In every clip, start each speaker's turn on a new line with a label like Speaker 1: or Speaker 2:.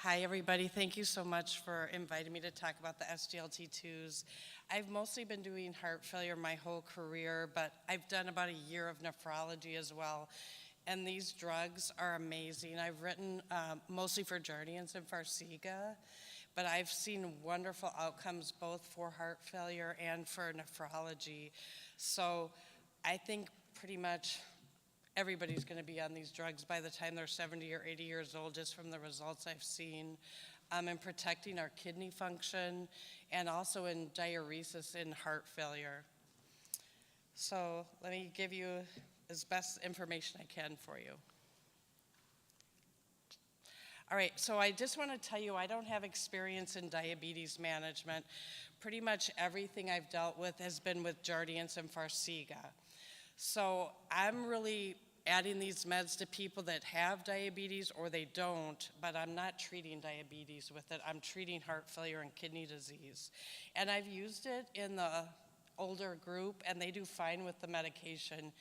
Speaker 1: Hi, everybody. Thank you so much for inviting me to talk about the SGLT2s. I've mostly been doing heart failure my whole career, but I've done about a year of nephrology as well. And these drugs are amazing. I've written mostly for Jardiance and Farxiga, but I've seen wonderful outcomes both for heart failure and for nephrology. So I think pretty much everybody's going to be on these drugs by the time they're 70 or 80 years old, just from the results I've seen, in protecting our kidney function and also in diuresis in heart failure. So let me give you as best information I can for you. All right, so I just want to tell you I don't have experience in diabetes management. Pretty much everything I've dealt with has been with Jardiance and Farxiga. So I'm really adding these meds to people that have diabetes or they don't, but I'm not treating diabetes with it. I'm treating heart failure and kidney disease. And I've used it in the older group, and they do fine with the medication.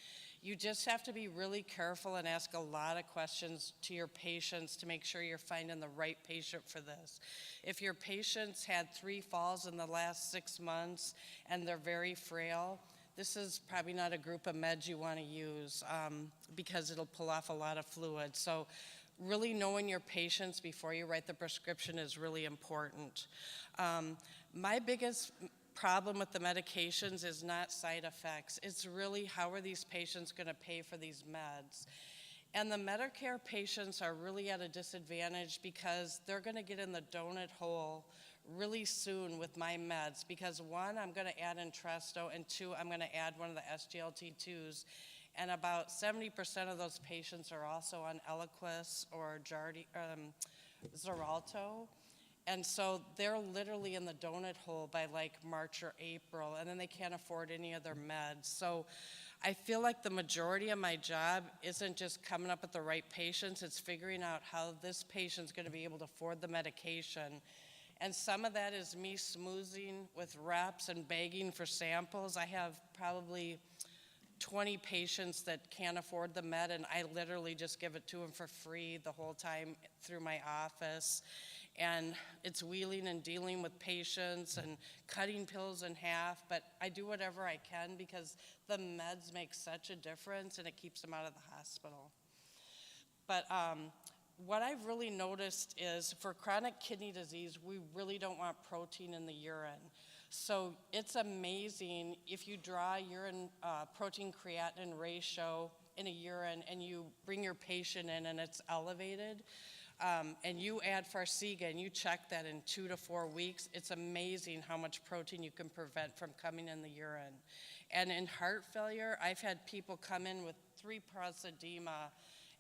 Speaker 1: You just have to be really careful and ask a lot of questions to your patients to make sure you're finding the right patient for this. If your patient's had 3 falls in the last 6 months and they're very frail, this is probably not a group of meds you want to use because it'll pull off a lot of fluid. So really knowing your patients before you write the prescription is really important. My biggest problem with the medications is not side effects. It's really how are these patients going to pay for these meds. And the Medicare patients are really at a disadvantage because they're going to get in the donut hole really soon with my meds because 1, I'm going to add Entresto, and 2, I'm going to add one of the SGLT2s. And about 70% of those patients are also on Eliquis or Xarelto. And so they're literally in the donut hole by like March or April, and then they can't afford any other meds. So I feel like the majority of my job isn't just coming up with the right patients, it's figuring out how this patient's going to be able to afford the medication. And some of that is me smoothing with reps and begging for samples. I have probably 20 patients that can't afford the med, and I literally just give it to them for free the whole time through my office. And it's wheeling and dealing with patients and cutting pills in half, but I do whatever I can because the meds make such a difference and it keeps them out of the hospital. But what I've really noticed is for chronic kidney disease, we really don't want protein in the urine. So it's amazing if you draw urine protein creatinine ratio in a urine and you bring your patient in and it's elevated, and you add Farxiga and you check that in 2 to 4 weeks, it's amazing how much protein you can prevent from coming in the urine. And in heart failure, I've had people come in with 3-press edema,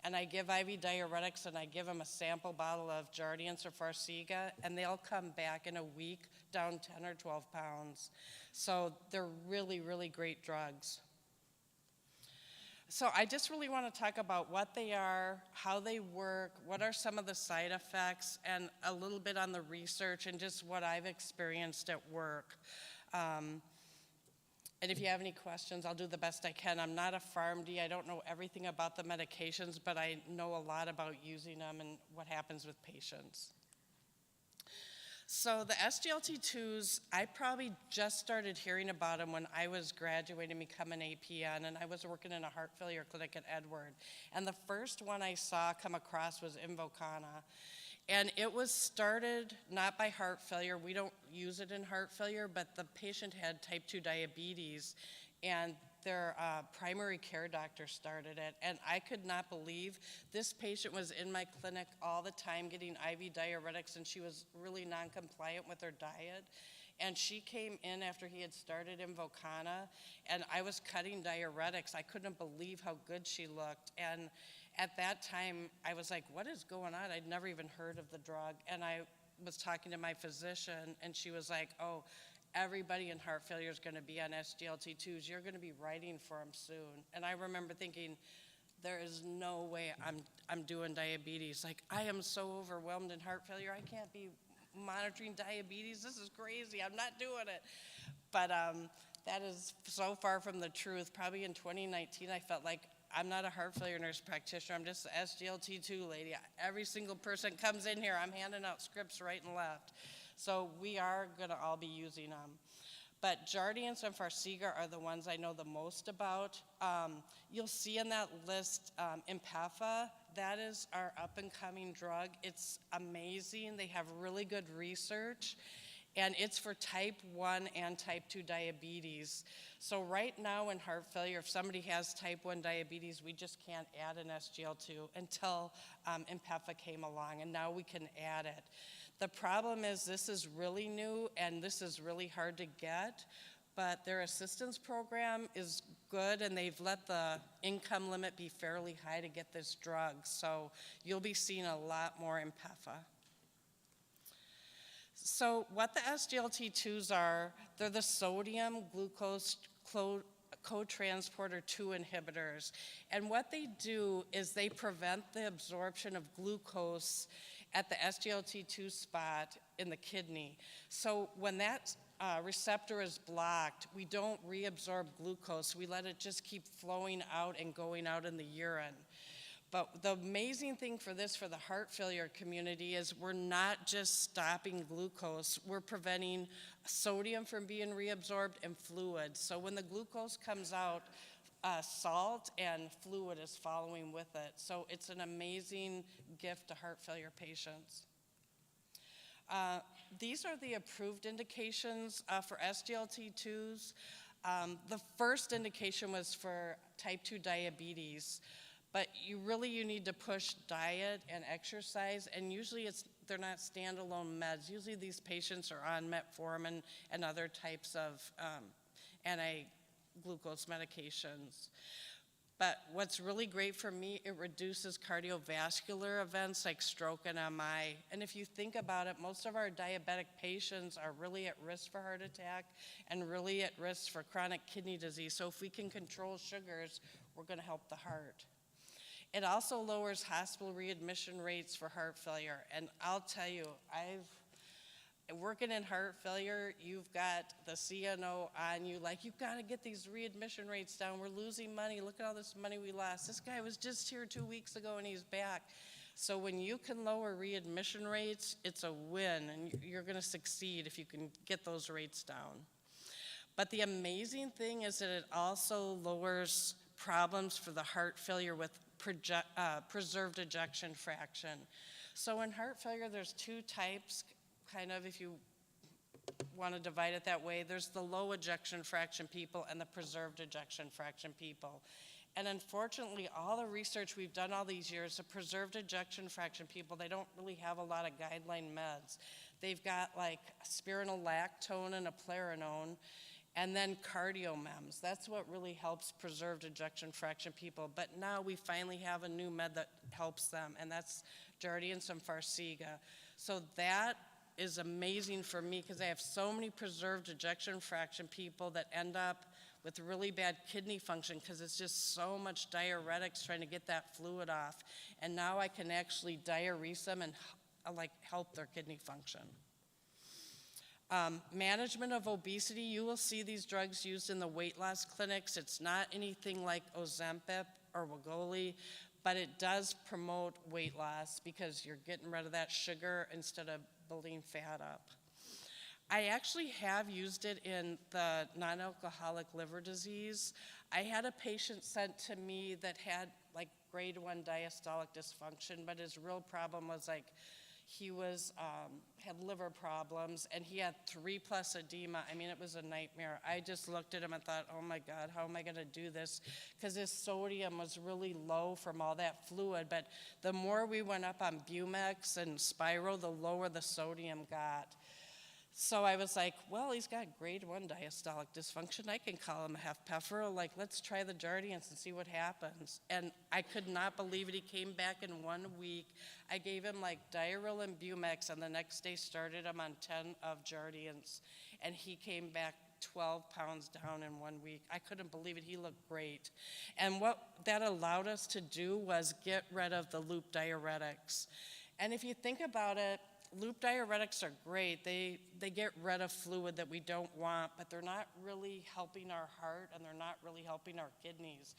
Speaker 1: and I give IV diuretics and I give them a sample bottle of Jardiance or Farxiga, and they'll come back in a week down 10 or 12 pounds. So they're really, really great drugs. So I just really want to talk about what they are, how they work, what are some of the side effects, and a little bit on the research and just what I've experienced at work. And if you have any questions, I'll do the best I can. I'm not a PharmD. I don't know everything about the medications, but I know a lot about using them and what happens with patients. So the SGLT2s, I probably just started hearing about them when I was graduating to become an APN, and I was working in a heart failure clinic at Edward. And the first one I saw come across was Invokana. And it was started not by heart failure. We don't use it in heart failure, but the patient had type 2 diabetes, and their primary care doctor started it. And I could not believe this patient was in my clinic all the time getting IV diuretics, and she was really non-compliant with her diet. And she came in after he had started Invokana, and I was cutting diuretics. I couldn't believe how good she looked. And at that time, I was like, what is going on? I'd never even heard of the drug. And I was talking to my physician, and she was like, oh, everybody in heart failure is going to be on SGLT2s. You're going to be writing for them soon. And I remember thinking, there is no way I'm doing diabetes. Like, I am so overwhelmed in heart failure. I can't be monitoring diabetes. This is crazy. I'm not doing it. But that is so far from the truth. Probably in 2019, I felt like I'm not a heart failure nurse practitioner. I'm just an SGLT2 lady. Every single person comes in here, I'm handing out scripts right and left. So we are going to all be using them. But Jardiance and Farxiga are the ones I know the most about. You'll see in that list Impeffa. That is our up-and-coming drug. It's amazing. They have really good research. And it's for type 1 and type 2 diabetes. So right now in heart failure, if somebody has type 1 diabetes, we just can't add an SGL2 until Impeffa came along, and now we can add it. The problem is this is really new, and this is really hard to get, but their assistance program is good, and they've let the income limit be fairly high to get this drug. So you'll be seeing a lot more Impeffa. So what the SGLT2s are, they're the sodium glucose cotransporter 2 inhibitors. And what they do is they prevent the absorption of glucose at the SGLT2 spot in the kidney. So when that receptor is blocked, we don't reabsorb glucose. We let it just keep flowing out and going out in the urine. But the amazing thing for this, for the heart failure community, is we're not just stopping glucose, we're preventing sodium from being reabsorbed and fluid. So when the glucose comes out, salt and fluid is following with it. So it's an amazing gift to heart failure patients. These are the approved indications for SGLT2s. The first indication was for type 2 diabetes. But you need to push diet and exercise, and usually they're not standalone meds. Usually these patients are on metformin and other types of anti-glucose medications. But what's really great for me, it reduces cardiovascular events like stroke and MI. And if you think about it, most of our diabetic patients are really at risk for heart attack and really at risk for chronic kidney disease. So if we can control sugars, we're going to help the heart. It also lowers hospital readmission rates for heart failure. And I'll tell you, working in heart failure, you've got the CNO on you, like, you've got to get these readmission rates down. We're losing money. Look at all this money we lost. This guy was just here 2 weeks ago and he's back. So when you can lower readmission rates, it's a win, and you're going to succeed if you can get those rates down. But the amazing thing is that it also lowers problems for the heart failure with preserved ejection fraction. So in heart failure, there's two types, kind of, if you want to divide it that way. There's the low ejection fraction people and the preserved ejection fraction people. And unfortunately, all the research we've done all these years, the preserved ejection fraction people, they don't really have a lot of guideline meds. They've got like spironolactone and a eplerenone, and then CardioMEMS. That's what really helps preserved ejection fraction people. But now we finally have a new med that helps them, and that's Jardiance and Farxiga. So that is amazing for me because I have so many preserved ejection fraction people that end up with really bad kidney function because it's just so much diuretics trying to get that fluid off. And now I can actually diurese them and help their kidney function. Management of obesity, you will see these drugs used in the weight loss clinics. It's not anything like Ozempic or Wegovy, but it does promote weight loss because you're getting rid of that sugar instead of building fat up. I actually have used it in the non-alcoholic liver disease. I had a patient sent to me that had like grade 1 diastolic dysfunction, but his real problem was he had liver problems, and he had 3+ edema. I mean, it was a nightmare. I just looked at him and thought, oh my God, how am I gonna do this? Because his sodium was really low from all that fluid, but the more we went up on Bumex and Spiro, the lower the sodium got. So I was like, well, he's got grade 1 diastolic dysfunction. I can call him a HFpEF. Let's try the Jardiance and see what happens. And I could not believe it. He came back in 1 week. I gave him Diaril and Bumex, and the next day started him on 10 of Jardiance. And he came back 12 pounds down in 1 week. I couldn't believe it. He looked great. And what that allowed us to do was get rid of the loop diuretics. And if you think about it, loop diuretics are great. They get rid of fluid that we don't want, but they're not really helping our heart, and they're not really helping our kidneys.